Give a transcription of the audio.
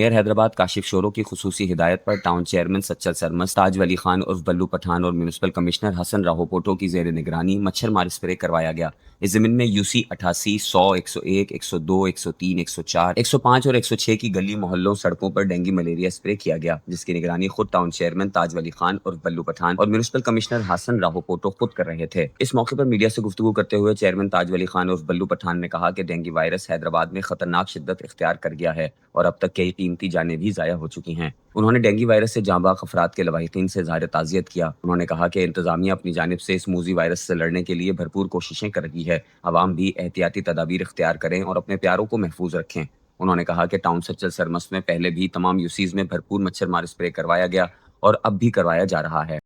Mayor Hyderabad Kashif sorrow की खुसूसी हिदायत पर टाउन चेयरमैन सच्चल सरमस, ताज वली खान उर्फ बल्लू पठान और म्यूनिसिपल कमिश्नर हसन राहोपोटो की जेर निगरानी मच्छर मार स्प्रे करवाया गया। इस जमीन में यूसी 88, 100, 101, 102, 103, 104, 105 और 106 की गली मोहल्लों सड़कों पर डेंगू मलेरिया स्प्रे किया गया, जिसकी निगरानी खुद टाउन चेयरमैन ताज वली खान उर्फ बल्लू पठान और म्यूनिसिपल कमिश्नर हसन राहोपोटो खुद कर रहे थे। इस मौके पर मीडिया से गुफ्तगू करते हुए चेयरमैन ताज वली खान उर्फ बल्लू पठान ने कहा कि डेंगू वायरस हैदराबाद में खतरनाक शिद्दत इख्तियार कर गया है और अब तक कई कीमती जानें भी ज़ाया हो चुकी हैं। उन्होंने डेंगू वायरस से जांबाग अफराद के लवाहिकीन से इज़हार ताज़ियत किया। उन्होंने कहा कि इंतज़ामिया अपनी जानिब से इस मूजी वायरस से लड़ने के लिए भरपूर कोशिशें कर रही है। अवाम भी एहतियाती तदाबीर इख्तियार करें और अपने प्यारों को महफूज रखें। उन्होंने कहा कि टाउन सच्चल सरमस में पहले भी तमाम यूसीज में भरपूर मच्छर मार स्प्रे करवाया गया और अब भी करवाया जा रहा है।